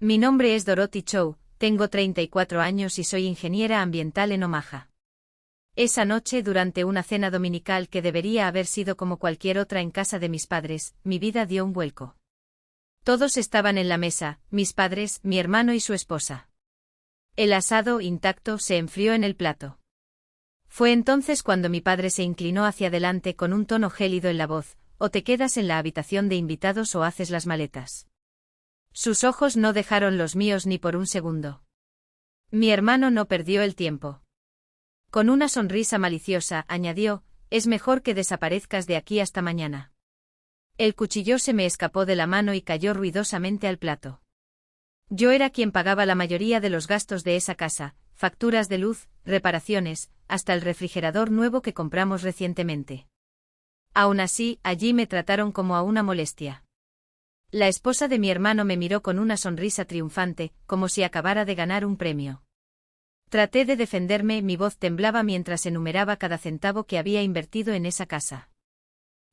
Mi nombre es Dorothy Chow, tengo 34 años y soy ingeniera ambiental en Omaha. Esa noche, durante una cena dominical que debería haber sido como cualquier otra en casa de mis padres, mi vida dio un vuelco. Todos estaban en la mesa, mis padres, mi hermano y su esposa. El asado, intacto, se enfrió en el plato. Fue entonces cuando mi padre se inclinó hacia adelante con un tono gélido en la voz: o te quedas en la habitación de invitados o haces las maletas. Sus ojos no dejaron los míos ni por un segundo. Mi hermano no perdió el tiempo. Con una sonrisa maliciosa, añadió: es mejor que desaparezcas de aquí hasta mañana. El cuchillo se me escapó de la mano y cayó ruidosamente al plato. Yo era quien pagaba la mayoría de los gastos de esa casa: facturas de luz, reparaciones, hasta el refrigerador nuevo que compramos recientemente. Aún así, allí me trataron como a una molestia. La esposa de mi hermano me miró con una sonrisa triunfante, como si acabara de ganar un premio. Traté de defenderme, mi voz temblaba mientras enumeraba cada centavo que había invertido en esa casa.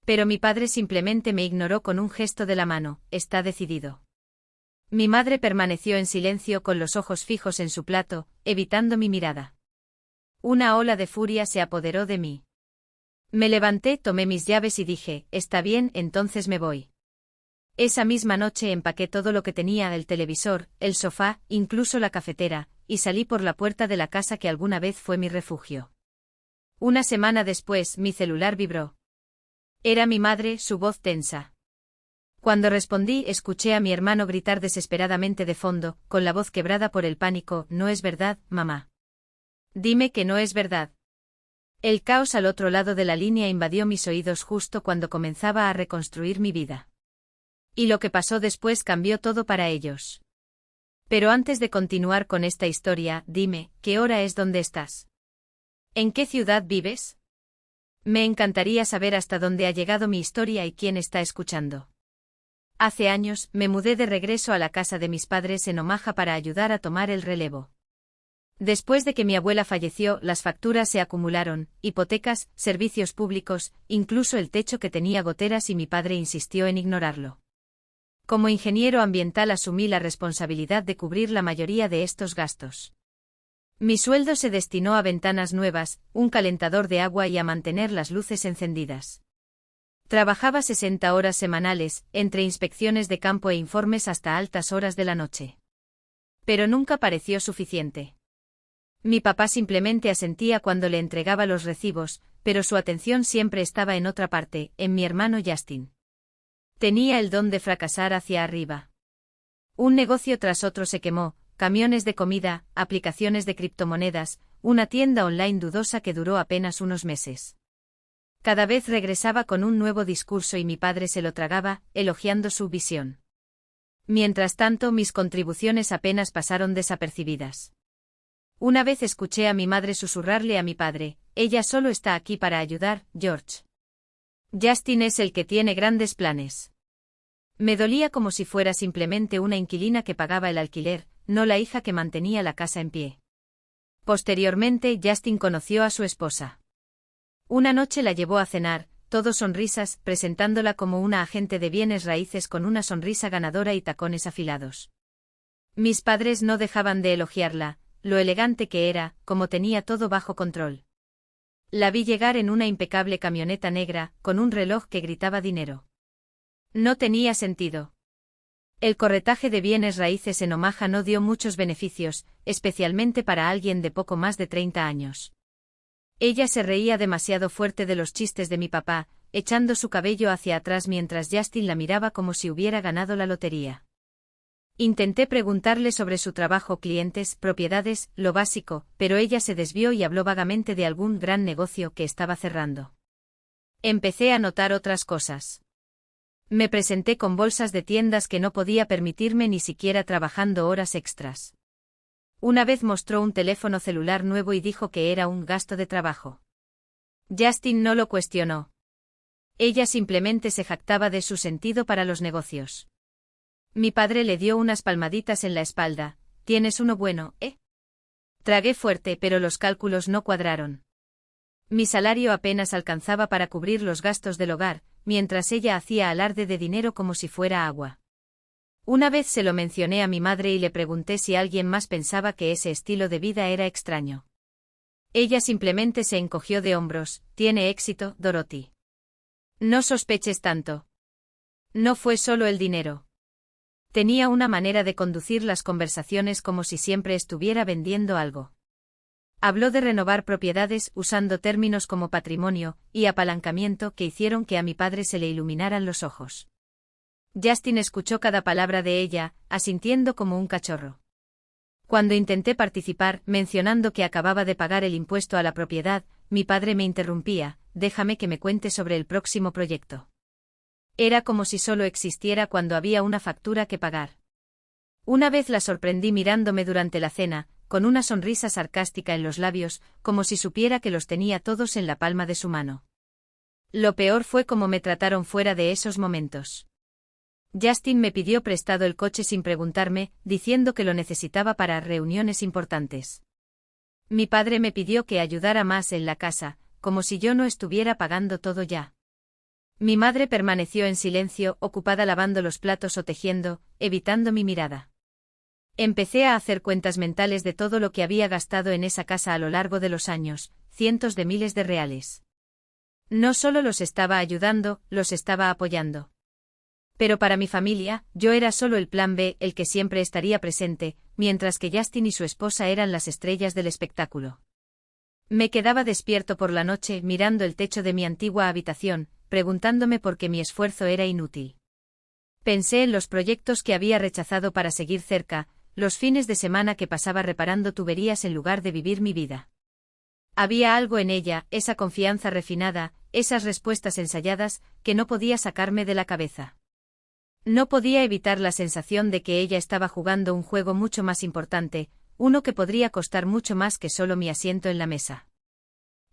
Pero mi padre simplemente me ignoró con un gesto de la mano: está decidido. Mi madre permaneció en silencio con los ojos fijos en su plato, evitando mi mirada. Una ola de furia se apoderó de mí. Me levanté, tomé mis llaves y dije: está bien, entonces me voy. Esa misma noche empaqué todo lo que tenía: el televisor, el sofá, incluso la cafetera, y salí por la puerta de la casa que alguna vez fue mi refugio. Una semana después, mi celular vibró. Era mi madre, su voz tensa. Cuando respondí, escuché a mi hermano gritar desesperadamente de fondo, con la voz quebrada por el pánico: no es verdad, mamá. Dime que no es verdad. El caos al otro lado de la línea invadió mis oídos justo cuando comenzaba a reconstruir mi vida. Y lo que pasó después cambió todo para ellos. Pero antes de continuar con esta historia, dime, ¿qué hora es donde estás? ¿En qué ciudad vives? Me encantaría saber hasta dónde ha llegado mi historia y quién está escuchando. Hace años, me mudé de regreso a la casa de mis padres en Omaha para ayudar a tomar el relevo. Después de que mi abuela falleció, las facturas se acumularon: hipotecas, servicios públicos, incluso el techo que tenía goteras, y mi padre insistió en ignorarlo. Como ingeniero ambiental asumí la responsabilidad de cubrir la mayoría de estos gastos. Mi sueldo se destinó a ventanas nuevas, un calentador de agua y a mantener las luces encendidas. Trabajaba 60 horas semanales, entre inspecciones de campo e informes hasta altas horas de la noche. Pero nunca pareció suficiente. Mi papá simplemente asentía cuando le entregaba los recibos, pero su atención siempre estaba en otra parte, en mi hermano Justin. Tenía el don de fracasar hacia arriba. Un negocio tras otro se quemó: camiones de comida, aplicaciones de criptomonedas, una tienda online dudosa que duró apenas unos meses. Cada vez regresaba con un nuevo discurso y mi padre se lo tragaba, elogiando su visión. Mientras tanto, mis contribuciones apenas pasaron desapercibidas. Una vez escuché a mi madre susurrarle a mi padre: ella solo está aquí para ayudar, George. Justin es el que tiene grandes planes. Me dolía como si fuera simplemente una inquilina que pagaba el alquiler, no la hija que mantenía la casa en pie. Posteriormente, Justin conoció a su esposa. Una noche la llevó a cenar, todo sonrisas, presentándola como una agente de bienes raíces con una sonrisa ganadora y tacones afilados. Mis padres no dejaban de elogiarla: lo elegante que era, cómo tenía todo bajo control. La vi llegar en una impecable camioneta negra, con un reloj que gritaba dinero. No tenía sentido. El corretaje de bienes raíces en Omaha no dio muchos beneficios, especialmente para alguien de poco más de 30 años. Ella se reía demasiado fuerte de los chistes de mi papá, echando su cabello hacia atrás mientras Justin la miraba como si hubiera ganado la lotería. Intenté preguntarle sobre su trabajo, clientes, propiedades, lo básico, pero ella se desvió y habló vagamente de algún gran negocio que estaba cerrando. Empecé a notar otras cosas. Me presenté con bolsas de tiendas que no podía permitirme ni siquiera trabajando horas extras. Una vez mostró un teléfono celular nuevo y dijo que era un gasto de trabajo. Justin no lo cuestionó. Ella simplemente se jactaba de su sentido para los negocios. Mi padre le dio unas palmaditas en la espalda: tienes uno bueno, ¿eh? Tragué fuerte, pero los cálculos no cuadraron. Mi salario apenas alcanzaba para cubrir los gastos del hogar, mientras ella hacía alarde de dinero como si fuera agua. Una vez se lo mencioné a mi madre y le pregunté si alguien más pensaba que ese estilo de vida era extraño. Ella simplemente se encogió de hombros. Tiene éxito, Dorothy. No sospeches tanto. No fue solo el dinero. Tenía una manera de conducir las conversaciones como si siempre estuviera vendiendo algo. Habló de renovar propiedades usando términos como patrimonio y apalancamiento que hicieron que a mi padre se le iluminaran los ojos. Justin escuchó cada palabra de ella, asintiendo como un cachorro. Cuando intenté participar, mencionando que acababa de pagar el impuesto a la propiedad, mi padre me interrumpía: déjame que me cuente sobre el próximo proyecto. Era como si solo existiera cuando había una factura que pagar. Una vez la sorprendí mirándome durante la cena, con una sonrisa sarcástica en los labios, como si supiera que los tenía todos en la palma de su mano. Lo peor fue cómo me trataron fuera de esos momentos. Justin me pidió prestado el coche sin preguntarme, diciendo que lo necesitaba para reuniones importantes. Mi padre me pidió que ayudara más en la casa, como si yo no estuviera pagando todo ya. Mi madre permaneció en silencio, ocupada lavando los platos o tejiendo, evitando mi mirada. Empecé a hacer cuentas mentales de todo lo que había gastado en esa casa a lo largo de los años, cientos de miles de reales. No solo los estaba ayudando, los estaba apoyando. Pero para mi familia, yo era solo el plan B, el que siempre estaría presente, mientras que Justin y su esposa eran las estrellas del espectáculo. Me quedaba despierto por la noche mirando el techo de mi antigua habitación, preguntándome por qué mi esfuerzo era inútil. Pensé en los proyectos que había rechazado para seguir cerca, los fines de semana que pasaba reparando tuberías en lugar de vivir mi vida. Había algo en ella, esa confianza refinada, esas respuestas ensayadas, que no podía sacarme de la cabeza. No podía evitar la sensación de que ella estaba jugando un juego mucho más importante, uno que podría costar mucho más que solo mi asiento en la mesa.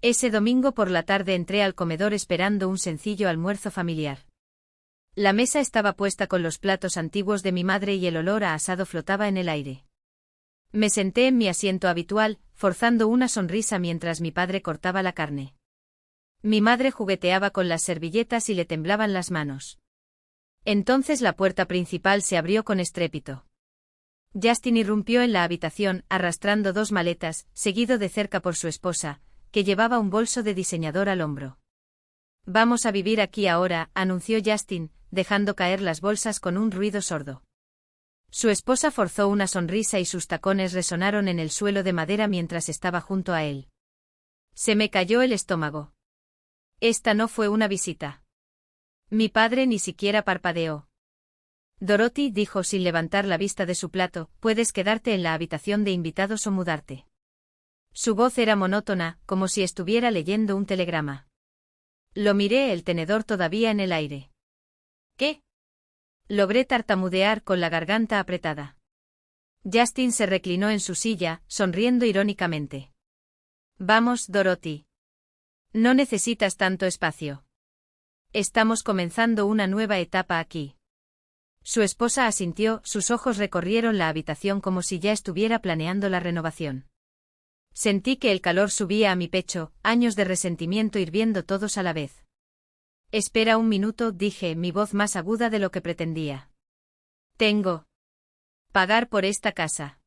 Ese domingo por la tarde entré al comedor esperando un sencillo almuerzo familiar. La mesa estaba puesta con los platos antiguos de mi madre y el olor a asado flotaba en el aire. Me senté en mi asiento habitual, forzando una sonrisa mientras mi padre cortaba la carne. Mi madre jugueteaba con las servilletas y le temblaban las manos. Entonces la puerta principal se abrió con estrépito. Justin irrumpió en la habitación, arrastrando 2 maletas, seguido de cerca por su esposa, que llevaba un bolso de diseñador al hombro. «Vamos a vivir aquí ahora», anunció Justin, dejando caer las bolsas con un ruido sordo. Su esposa forzó una sonrisa y sus tacones resonaron en el suelo de madera mientras estaba junto a él. Se me cayó el estómago. Esta no fue una visita. Mi padre ni siquiera parpadeó. Dorothy, dijo sin levantar la vista de su plato, puedes quedarte en la habitación de invitados o mudarte. Su voz era monótona, como si estuviera leyendo un telegrama. Lo miré, el tenedor todavía en el aire. ¿Qué? Logré tartamudear con la garganta apretada. Justin se reclinó en su silla, sonriendo irónicamente. Vamos, Dorothy. No necesitas tanto espacio. Estamos comenzando una nueva etapa aquí. Su esposa asintió, sus ojos recorrieron la habitación como si ya estuviera planeando la renovación. Sentí que el calor subía a mi pecho, años de resentimiento hirviendo todos a la vez. Espera un minuto, dije, mi voz más aguda de lo que pretendía. Tengo pagar por esta casa.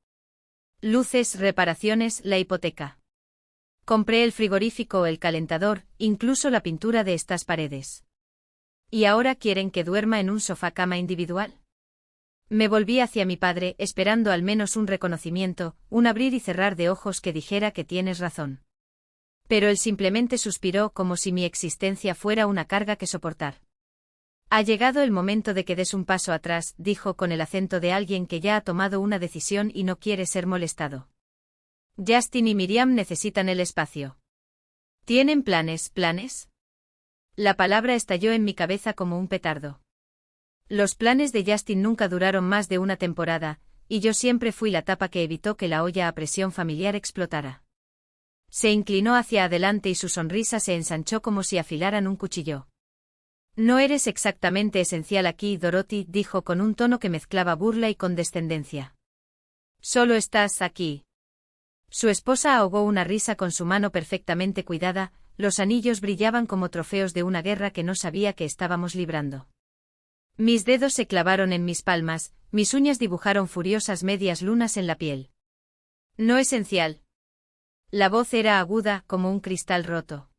Luces, reparaciones, la hipoteca. Compré el frigorífico, el calentador, incluso la pintura de estas paredes. ¿Y ahora quieren que duerma en un sofá-cama individual? Me volví hacia mi padre, esperando al menos un reconocimiento, un abrir y cerrar de ojos que dijera que tienes razón. Pero él simplemente suspiró como si mi existencia fuera una carga que soportar. Ha llegado el momento de que des un paso atrás, dijo con el acento de alguien que ya ha tomado una decisión y no quiere ser molestado. Justin y Miriam necesitan el espacio. ¿Tienen planes? La palabra estalló en mi cabeza como un petardo. Los planes de Justin nunca duraron más de una temporada, y yo siempre fui la tapa que evitó que la olla a presión familiar explotara. Se inclinó hacia adelante y su sonrisa se ensanchó como si afilaran un cuchillo. No eres exactamente esencial aquí, Dorothy, dijo con un tono que mezclaba burla y condescendencia. Solo estás aquí. Su esposa ahogó una risa con su mano perfectamente cuidada, los anillos brillaban como trofeos de una guerra que no sabía que estábamos librando. Mis dedos se clavaron en mis palmas, mis uñas dibujaron furiosas medias lunas en la piel. No esencial. La voz era aguda como un cristal roto.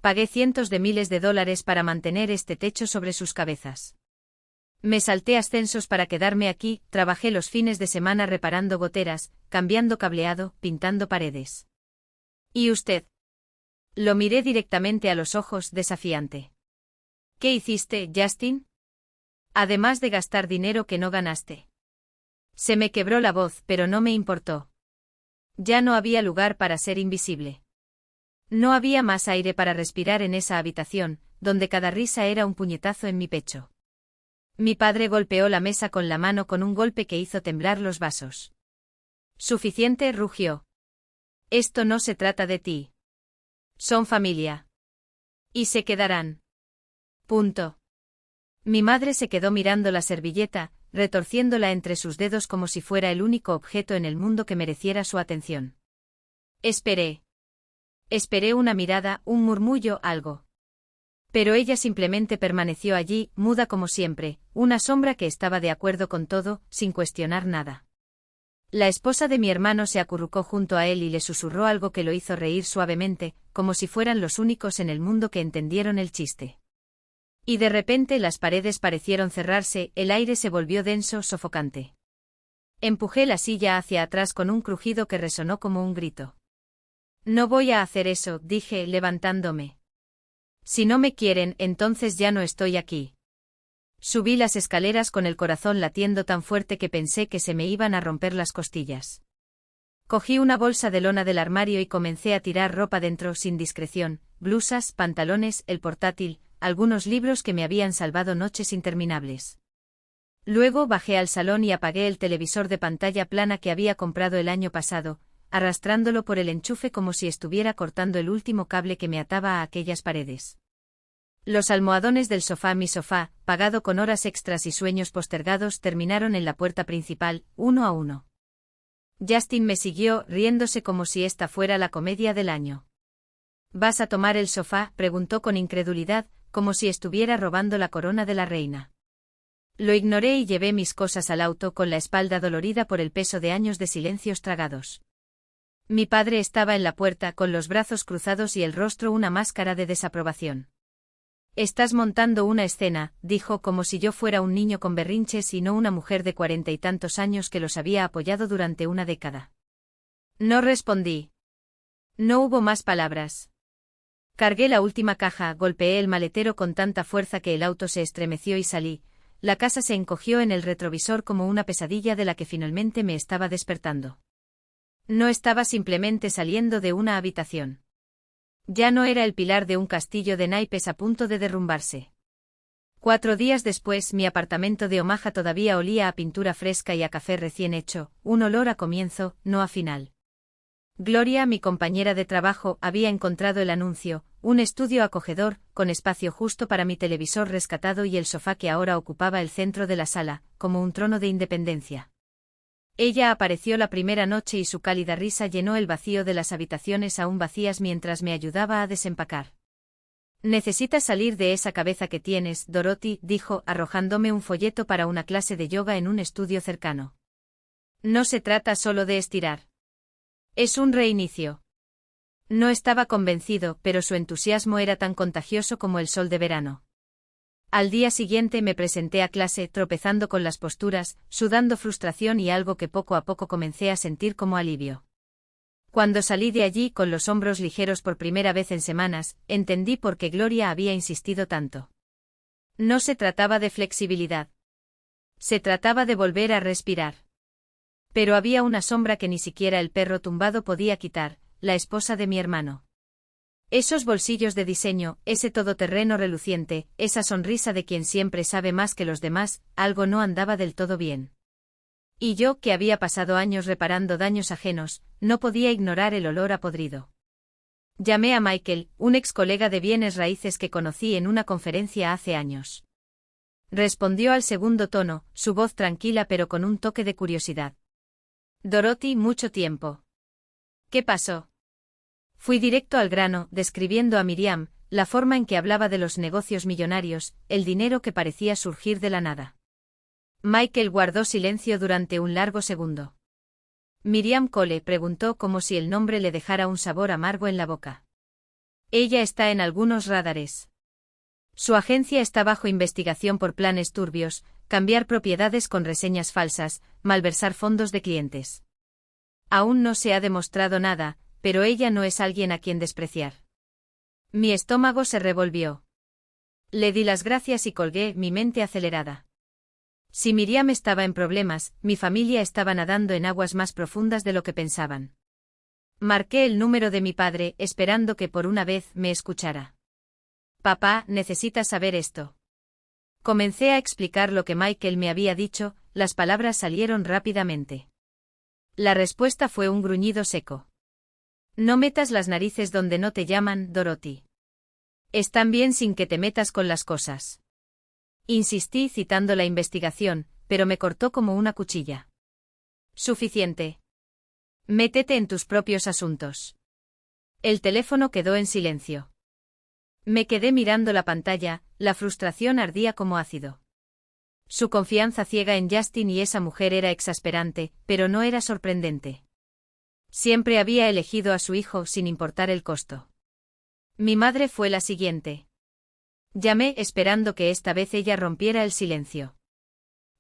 Pagué cientos de miles de dólares para mantener este techo sobre sus cabezas. Me salté ascensos para quedarme aquí, trabajé los fines de semana reparando goteras, cambiando cableado, pintando paredes. ¿Y usted? Lo miré directamente a los ojos, desafiante. ¿Qué hiciste, Justin? Además de gastar dinero que no ganaste. Se me quebró la voz, pero no me importó. Ya no había lugar para ser invisible. No había más aire para respirar en esa habitación, donde cada risa era un puñetazo en mi pecho. Mi padre golpeó la mesa con la mano con un golpe que hizo temblar los vasos. Suficiente, rugió. Esto no se trata de ti. Son familia. Y se quedarán. Punto. Mi madre se quedó mirando la servilleta, retorciéndola entre sus dedos como si fuera el único objeto en el mundo que mereciera su atención. Esperé. Esperé una mirada, un murmullo, algo. Pero ella simplemente permaneció allí, muda como siempre, una sombra que estaba de acuerdo con todo, sin cuestionar nada. La esposa de mi hermano se acurrucó junto a él y le susurró algo que lo hizo reír suavemente, como si fueran los únicos en el mundo que entendieron el chiste. Y de repente las paredes parecieron cerrarse, el aire se volvió denso, sofocante. Empujé la silla hacia atrás con un crujido que resonó como un grito. No voy a hacer eso, dije, levantándome. Si no me quieren, entonces ya no estoy aquí. Subí las escaleras con el corazón latiendo tan fuerte que pensé que se me iban a romper las costillas. Cogí una bolsa de lona del armario y comencé a tirar ropa dentro sin discreción, blusas, pantalones, el portátil, algunos libros que me habían salvado noches interminables. Luego bajé al salón y apagué el televisor de pantalla plana que había comprado el año pasado, arrastrándolo por el enchufe como si estuviera cortando el último cable que me ataba a aquellas paredes. Los almohadones del sofá, mi sofá, pagado con horas extras y sueños postergados, terminaron en la puerta principal, uno a uno. Justin me siguió, riéndose como si esta fuera la comedia del año. ¿Vas a tomar el sofá?, preguntó con incredulidad, como si estuviera robando la corona de la reina. Lo ignoré y llevé mis cosas al auto con la espalda dolorida por el peso de años de silencios tragados. Mi padre estaba en la puerta con los brazos cruzados y el rostro una máscara de desaprobación. Estás montando una escena, dijo como si yo fuera un niño con berrinches y no una mujer de 40 y tantos años que los había apoyado durante una década. No respondí. No hubo más palabras. Cargué la última caja, golpeé el maletero con tanta fuerza que el auto se estremeció y salí. La casa se encogió en el retrovisor como una pesadilla de la que finalmente me estaba despertando. No estaba simplemente saliendo de una habitación. Ya no era el pilar de un castillo de naipes a punto de derrumbarse. 4 días después, mi apartamento de Omaha todavía olía a pintura fresca y a café recién hecho, un olor a comienzo, no a final. Gloria, mi compañera de trabajo, había encontrado el anuncio, un estudio acogedor, con espacio justo para mi televisor rescatado y el sofá que ahora ocupaba el centro de la sala, como un trono de independencia. Ella apareció la primera noche y su cálida risa llenó el vacío de las habitaciones aún vacías mientras me ayudaba a desempacar. Necesitas salir de esa cabeza que tienes, Dorothy, dijo, arrojándome un folleto para una clase de yoga en un estudio cercano. No se trata solo de estirar. Es un reinicio. No estaba convencido, pero su entusiasmo era tan contagioso como el sol de verano. Al día siguiente me presenté a clase, tropezando con las posturas, sudando frustración y algo que poco a poco comencé a sentir como alivio. Cuando salí de allí con los hombros ligeros por primera vez en semanas, entendí por qué Gloria había insistido tanto. No se trataba de flexibilidad. Se trataba de volver a respirar. Pero había una sombra que ni siquiera el perro tumbado podía quitar, la esposa de mi hermano. Esos bolsillos de diseño, ese todoterreno reluciente, esa sonrisa de quien siempre sabe más que los demás, algo no andaba del todo bien. Y yo, que había pasado años reparando daños ajenos, no podía ignorar el olor a podrido. Llamé a Michael, un ex colega de bienes raíces que conocí en una conferencia hace años. Respondió al segundo tono, su voz tranquila pero con un toque de curiosidad. Dorothy, mucho tiempo. ¿Qué pasó? Fui directo al grano, describiendo a Miriam, la forma en que hablaba de los negocios millonarios, el dinero que parecía surgir de la nada. Michael guardó silencio durante un largo segundo. Miriam Cole preguntó como si el nombre le dejara un sabor amargo en la boca. Ella está en algunos radares. Su agencia está bajo investigación por planes turbios, cambiar propiedades con reseñas falsas, malversar fondos de clientes. Aún no se ha demostrado nada, pero ella no es alguien a quien despreciar. Mi estómago se revolvió. Le di las gracias y colgué, mi mente acelerada. Si Miriam estaba en problemas, mi familia estaba nadando en aguas más profundas de lo que pensaban. Marqué el número de mi padre, esperando que por una vez me escuchara. Papá, necesitas saber esto. Comencé a explicar lo que Michael me había dicho, las palabras salieron rápidamente. La respuesta fue un gruñido seco. No metas las narices donde no te llaman, Dorothy. Están bien sin que te metas con las cosas. Insistí citando la investigación, pero me cortó como una cuchilla. Suficiente. Métete en tus propios asuntos. El teléfono quedó en silencio. Me quedé mirando la pantalla, la frustración ardía como ácido. Su confianza ciega en Justin y esa mujer era exasperante, pero no era sorprendente. Siempre había elegido a su hijo sin importar el costo. Mi madre fue la siguiente. Llamé esperando que esta vez ella rompiera el silencio.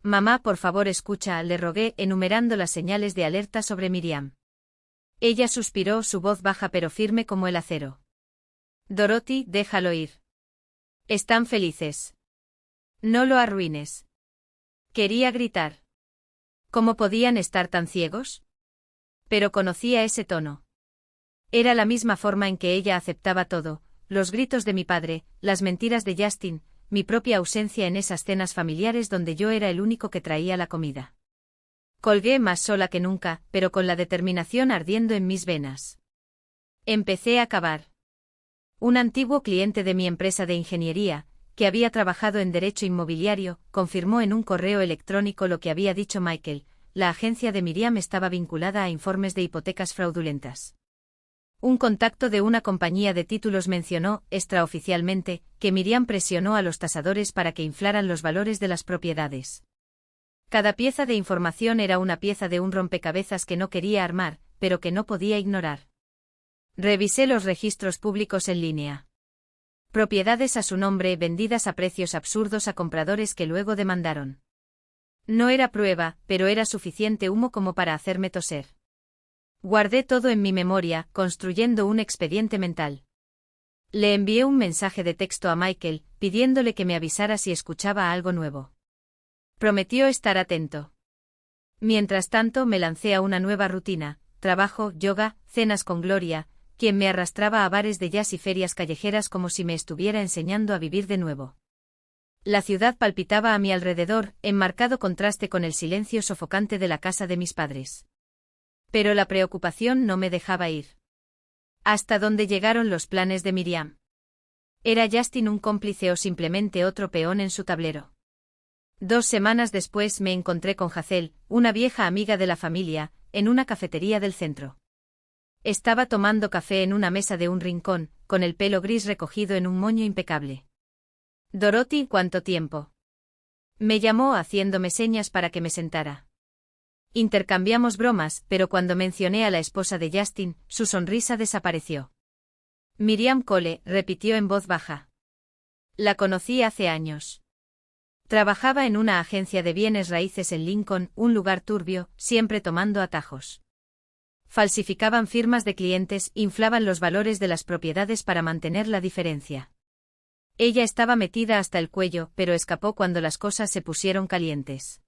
Mamá, por favor escucha, le rogué, enumerando las señales de alerta sobre Miriam. Ella suspiró, su voz baja pero firme como el acero. Dorothy, déjalo ir. Están felices. No lo arruines. Quería gritar. ¿Cómo podían estar tan ciegos? Pero conocía ese tono. Era la misma forma en que ella aceptaba todo, los gritos de mi padre, las mentiras de Justin, mi propia ausencia en esas cenas familiares donde yo era el único que traía la comida. Colgué más sola que nunca, pero con la determinación ardiendo en mis venas. Empecé a cavar. Un antiguo cliente de mi empresa de ingeniería, que había trabajado en derecho inmobiliario, confirmó en un correo electrónico lo que había dicho Michael: la agencia de Miriam estaba vinculada a informes de hipotecas fraudulentas. Un contacto de una compañía de títulos mencionó, extraoficialmente, que Miriam presionó a los tasadores para que inflaran los valores de las propiedades. Cada pieza de información era una pieza de un rompecabezas que no quería armar, pero que no podía ignorar. Revisé los registros públicos en línea. Propiedades a su nombre vendidas a precios absurdos a compradores que luego demandaron. No era prueba, pero era suficiente humo como para hacerme toser. Guardé todo en mi memoria, construyendo un expediente mental. Le envié un mensaje de texto a Michael, pidiéndole que me avisara si escuchaba algo nuevo. Prometió estar atento. Mientras tanto me lancé a una nueva rutina: trabajo, yoga, cenas con Gloria, quien me arrastraba a bares de jazz y ferias callejeras como si me estuviera enseñando a vivir de nuevo. La ciudad palpitaba a mi alrededor, en marcado contraste con el silencio sofocante de la casa de mis padres. Pero la preocupación no me dejaba ir. ¿Hasta dónde llegaron los planes de Miriam? ¿Era Justin un cómplice o simplemente otro peón en su tablero? 2 semanas después me encontré con Hazel, una vieja amiga de la familia, en una cafetería del centro. Estaba tomando café en una mesa de un rincón, con el pelo gris recogido en un moño impecable. Dorothy, ¿cuánto tiempo? Me llamó haciéndome señas para que me sentara. Intercambiamos bromas, pero cuando mencioné a la esposa de Justin, su sonrisa desapareció. Miriam Cole, repitió en voz baja. La conocí hace años. Trabajaba en una agencia de bienes raíces en Lincoln, un lugar turbio, siempre tomando atajos. Falsificaban firmas de clientes, inflaban los valores de las propiedades para mantener la diferencia. Ella estaba metida hasta el cuello, pero escapó cuando las cosas se pusieron calientes.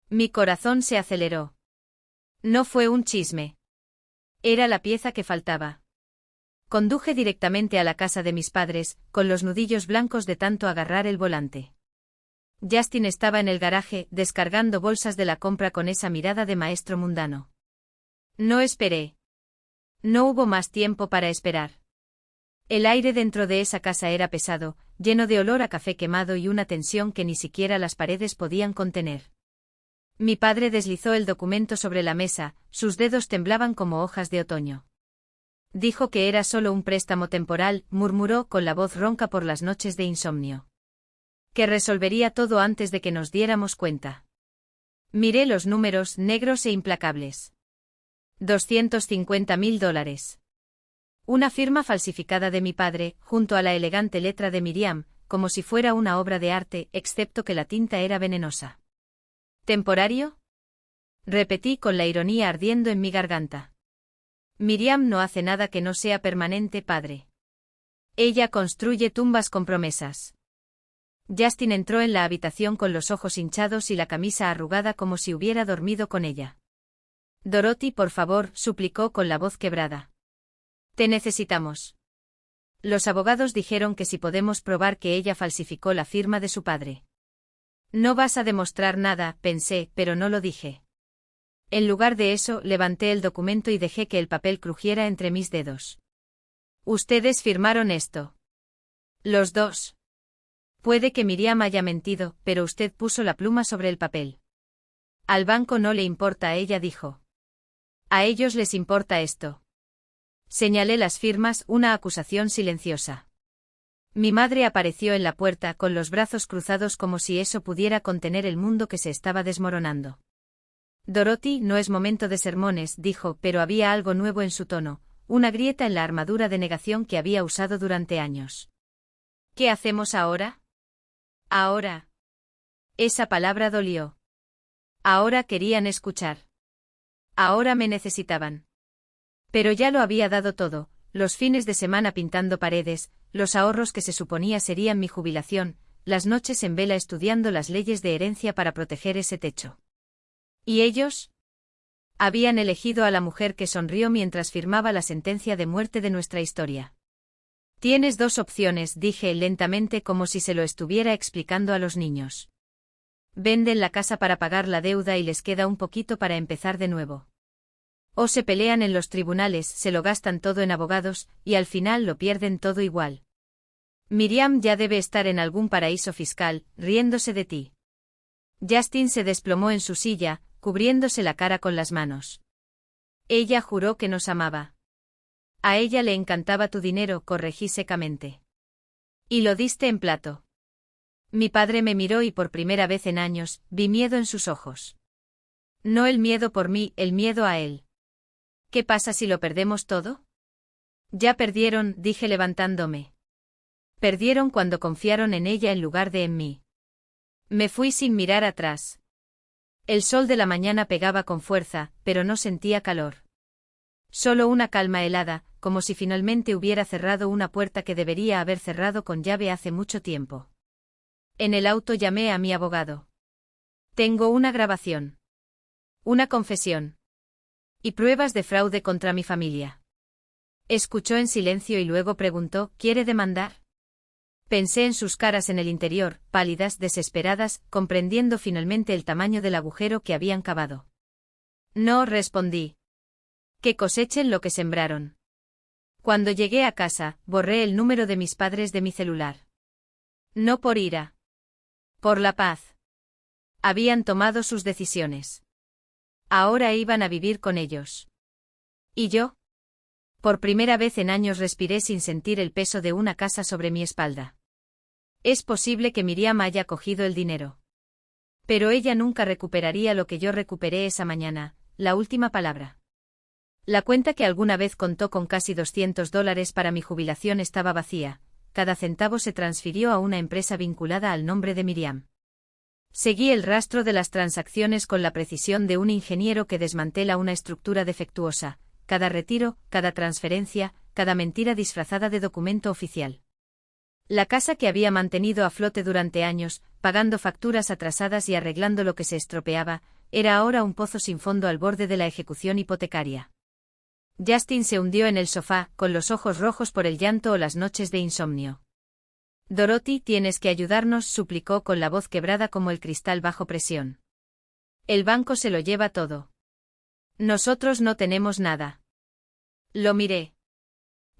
Mi corazón se aceleró. No fue un chisme. Era la pieza que faltaba. Conduje directamente a la casa de mis padres, con los nudillos blancos de tanto agarrar el volante. Justin estaba en el garaje, descargando bolsas de la compra con esa mirada de maestro mundano. No esperé. No hubo más tiempo para esperar. El aire dentro de esa casa era pesado, lleno de olor a café quemado y una tensión que ni siquiera las paredes podían contener. Mi padre deslizó el documento sobre la mesa, sus dedos temblaban como hojas de otoño. Dijo que era solo un préstamo temporal, murmuró con la voz ronca por las noches de insomnio. Que resolvería todo antes de que nos diéramos cuenta. Miré los números negros e implacables. $250.000. Una firma falsificada de mi padre, junto a la elegante letra de Miriam, como si fuera una obra de arte, excepto que la tinta era venenosa. ¿Temporario? Repetí con la ironía ardiendo en mi garganta. Miriam no hace nada que no sea permanente, padre. Ella construye tumbas con promesas. Justin entró en la habitación con los ojos hinchados y la camisa arrugada como si hubiera dormido con ella. Dorothy, por favor, suplicó con la voz quebrada. Te necesitamos. Los abogados dijeron que si podemos probar que ella falsificó la firma de su padre. No vas a demostrar nada, pensé, pero no lo dije. En lugar de eso, levanté el documento y dejé que el papel crujiera entre mis dedos. Ustedes firmaron esto. Los dos. Puede que Miriam haya mentido, pero usted puso la pluma sobre el papel. Al banco no le importa, ella dijo. A ellos les importa esto. Señalé las firmas, una acusación silenciosa. Mi madre apareció en la puerta con los brazos cruzados como si eso pudiera contener el mundo que se estaba desmoronando. Dorothy, no es momento de sermones, dijo, pero había algo nuevo en su tono, una grieta en la armadura de negación que había usado durante años. ¿Qué hacemos ahora? Ahora. Esa palabra dolió. Ahora querían escuchar. Ahora me necesitaban. Pero ya lo había dado todo, los fines de semana pintando paredes, los ahorros que se suponía serían mi jubilación, las noches en vela estudiando las leyes de herencia para proteger ese techo. ¿Y ellos? Habían elegido a la mujer que sonrió mientras firmaba la sentencia de muerte de nuestra historia. Tienes dos opciones, dije lentamente como si se lo estuviera explicando a los niños. Venden la casa para pagar la deuda y les queda un poquito para empezar de nuevo. O se pelean en los tribunales, se lo gastan todo en abogados, y al final lo pierden todo igual. Miriam ya debe estar en algún paraíso fiscal, riéndose de ti. Justin se desplomó en su silla, cubriéndose la cara con las manos. Ella juró que nos amaba. A ella le encantaba tu dinero, corregí secamente. Y lo diste en plato. Mi padre me miró y por primera vez en años, vi miedo en sus ojos. No el miedo por mí, el miedo a él. ¿Qué pasa si lo perdemos todo? Ya perdieron, dije levantándome. Perdieron cuando confiaron en ella en lugar de en mí. Me fui sin mirar atrás. El sol de la mañana pegaba con fuerza, pero no sentía calor. Solo una calma helada, como si finalmente hubiera cerrado una puerta que debería haber cerrado con llave hace mucho tiempo. En el auto llamé a mi abogado. Tengo una grabación. Una confesión. Y pruebas de fraude contra mi familia. Escuchó en silencio y luego preguntó, ¿quiere demandar? Pensé en sus caras en el interior, pálidas, desesperadas, comprendiendo finalmente el tamaño del agujero que habían cavado. No, respondí. Que cosechen lo que sembraron. Cuando llegué a casa, borré el número de mis padres de mi celular. No por ira. Por la paz. Habían tomado sus decisiones. Ahora iban a vivir con ellos. ¿Y yo? Por primera vez en años respiré sin sentir el peso de una casa sobre mi espalda. Es posible que Miriam haya cogido el dinero. Pero ella nunca recuperaría lo que yo recuperé esa mañana, la última palabra. La cuenta que alguna vez contó con casi $200 para mi jubilación estaba vacía, cada centavo se transfirió a una empresa vinculada al nombre de Miriam. Seguí el rastro de las transacciones con la precisión de un ingeniero que desmantela una estructura defectuosa, cada retiro, cada transferencia, cada mentira disfrazada de documento oficial. La casa que había mantenido a flote durante años, pagando facturas atrasadas y arreglando lo que se estropeaba, era ahora un pozo sin fondo al borde de la ejecución hipotecaria. Justin se hundió en el sofá, con los ojos rojos por el llanto o las noches de insomnio. Dorothy, tienes que ayudarnos, suplicó con la voz quebrada como el cristal bajo presión. El banco se lo lleva todo. Nosotros no tenemos nada. Lo miré.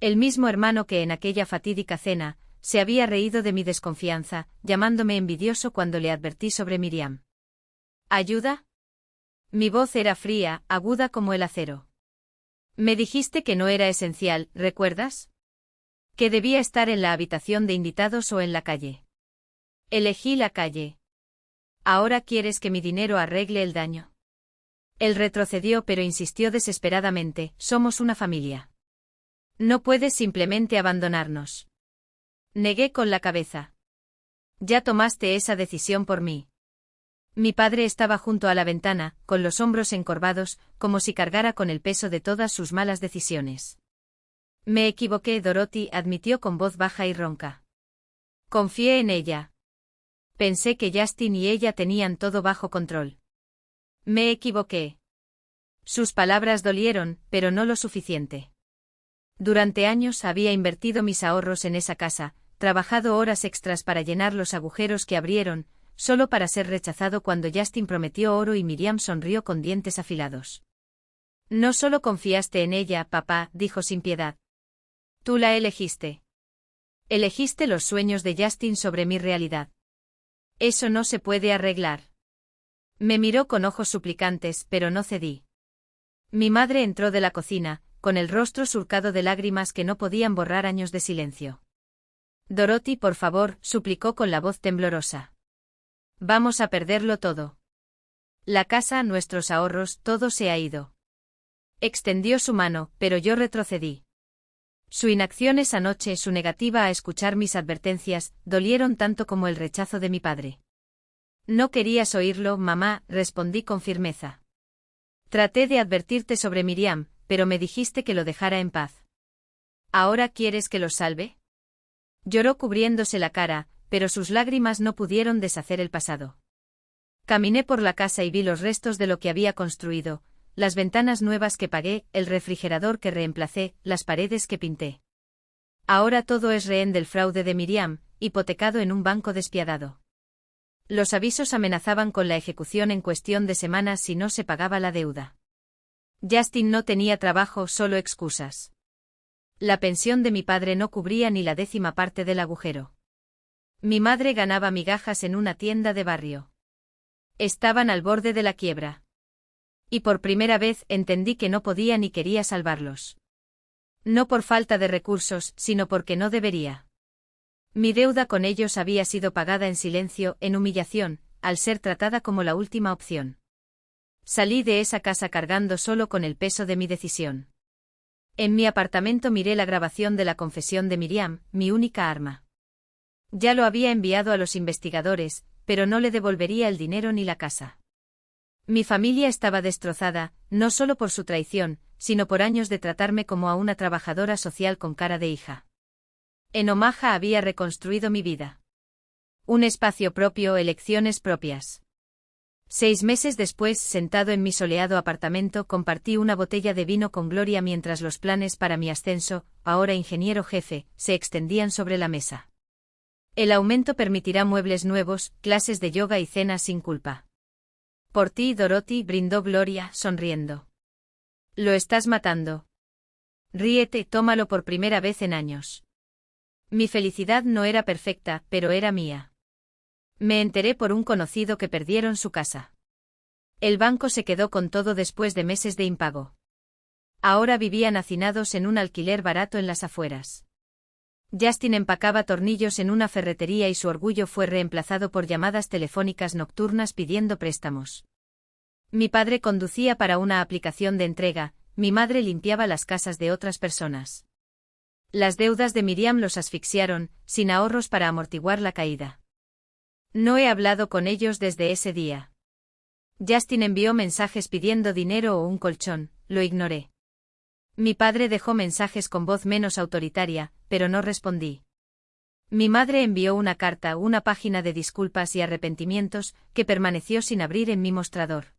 El mismo hermano que en aquella fatídica cena, se había reído de mi desconfianza, llamándome envidioso cuando le advertí sobre Miriam. ¿Ayuda? Mi voz era fría, aguda como el acero. Me dijiste que no era esencial, ¿recuerdas? Que debía estar en la habitación de invitados o en la calle. Elegí la calle. Ahora quieres que mi dinero arregle el daño. Él retrocedió pero insistió desesperadamente, somos una familia. No puedes simplemente abandonarnos. Negué con la cabeza. Ya tomaste esa decisión por mí. Mi padre estaba junto a la ventana, con los hombros encorvados, como si cargara con el peso de todas sus malas decisiones. Me equivoqué, Dorothy admitió con voz baja y ronca. Confié en ella. Pensé que Justin y ella tenían todo bajo control. Me equivoqué. Sus palabras dolieron, pero no lo suficiente. Durante años había invertido mis ahorros en esa casa, trabajado horas extras para llenar los agujeros que abrieron, solo para ser rechazado cuando Justin prometió oro y Miriam sonrió con dientes afilados. No solo confiaste en ella, papá, dijo sin piedad. Tú la elegiste. Elegiste los sueños de Justin sobre mi realidad. Eso no se puede arreglar. Me miró con ojos suplicantes, pero no cedí. Mi madre entró de la cocina, con el rostro surcado de lágrimas que no podían borrar años de silencio. Dorothy, por favor, suplicó con la voz temblorosa. Vamos a perderlo todo. La casa, nuestros ahorros, todo se ha ido. Extendió su mano, pero yo retrocedí. Su inacción esa noche, su negativa a escuchar mis advertencias, dolieron tanto como el rechazo de mi padre. No querías oírlo, mamá, respondí con firmeza. Traté de advertirte sobre Miriam, pero me dijiste que lo dejara en paz. ¿Ahora quieres que los salve? Lloró cubriéndose la cara, pero sus lágrimas no pudieron deshacer el pasado. Caminé por la casa y vi los restos de lo que había construido, las ventanas nuevas que pagué, el refrigerador que reemplacé, las paredes que pinté. Ahora todo es rehén del fraude de Miriam, hipotecado en un banco despiadado. Los avisos amenazaban con la ejecución en cuestión de semanas si no se pagaba la deuda. Justin no tenía trabajo, solo excusas. La pensión de mi padre no cubría ni la 10ª parte del agujero. Mi madre ganaba migajas en una tienda de barrio. Estaban al borde de la quiebra. Y por primera vez entendí que no podía ni quería salvarlos. No por falta de recursos, sino porque no debería. Mi deuda con ellos había sido pagada en silencio, en humillación, al ser tratada como la última opción. Salí de esa casa cargando solo con el peso de mi decisión. En mi apartamento miré la grabación de la confesión de Miriam, mi única arma. Ya lo había enviado a los investigadores, pero no le devolvería el dinero ni la casa. Mi familia estaba destrozada, no solo por su traición, sino por años de tratarme como a una trabajadora social con cara de hija. En Omaha había reconstruido mi vida. Un espacio propio, elecciones propias. 6 meses después, sentado en mi soleado apartamento, compartí una botella de vino con Gloria mientras los planes para mi ascenso, ahora ingeniero jefe, se extendían sobre la mesa. El aumento permitirá muebles nuevos, clases de yoga y cenas sin culpa. Por ti, Dorothy, brindó Gloria, sonriendo. Lo estás matando. Ríete, tómalo por primera vez en años. Mi felicidad no era perfecta, pero era mía. Me enteré por un conocido que perdieron su casa. El banco se quedó con todo después de meses de impago. Ahora vivían hacinados en un alquiler barato en las afueras. Justin empacaba tornillos en una ferretería y su orgullo fue reemplazado por llamadas telefónicas nocturnas pidiendo préstamos. Mi padre conducía para una aplicación de entrega, mi madre limpiaba las casas de otras personas. Las deudas de Miriam los asfixiaron, sin ahorros para amortiguar la caída. No he hablado con ellos desde ese día. Justin envió mensajes pidiendo dinero o un colchón, lo ignoré. Mi padre dejó mensajes con voz menos autoritaria, pero no respondí. Mi madre envió una carta, una página de disculpas y arrepentimientos, que permaneció sin abrir en mi mostrador.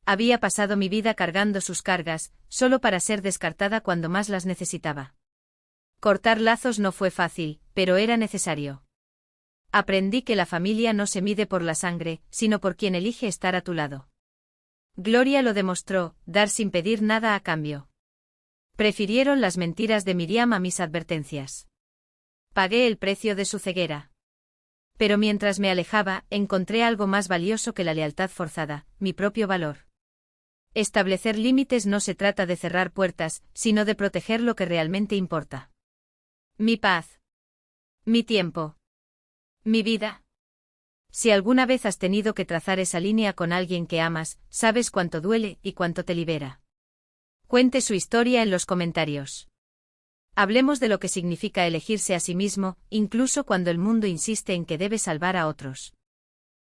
Había pasado mi vida cargando sus cargas, solo para ser descartada cuando más las necesitaba. Cortar lazos no fue fácil, pero era necesario. Aprendí que la familia no se mide por la sangre, sino por quien elige estar a tu lado. Gloria lo demostró, dar sin pedir nada a cambio. Prefirieron las mentiras de Miriam a mis advertencias. Pagué el precio de su ceguera. Pero mientras me alejaba, encontré algo más valioso que la lealtad forzada, mi propio valor. Establecer límites no se trata de cerrar puertas, sino de proteger lo que realmente importa. Mi paz. Mi tiempo. Mi vida. Si alguna vez has tenido que trazar esa línea con alguien que amas, sabes cuánto duele y cuánto te libera. Cuente su historia en los comentarios. Hablemos de lo que significa elegirse a sí mismo, incluso cuando el mundo insiste en que debe salvar a otros.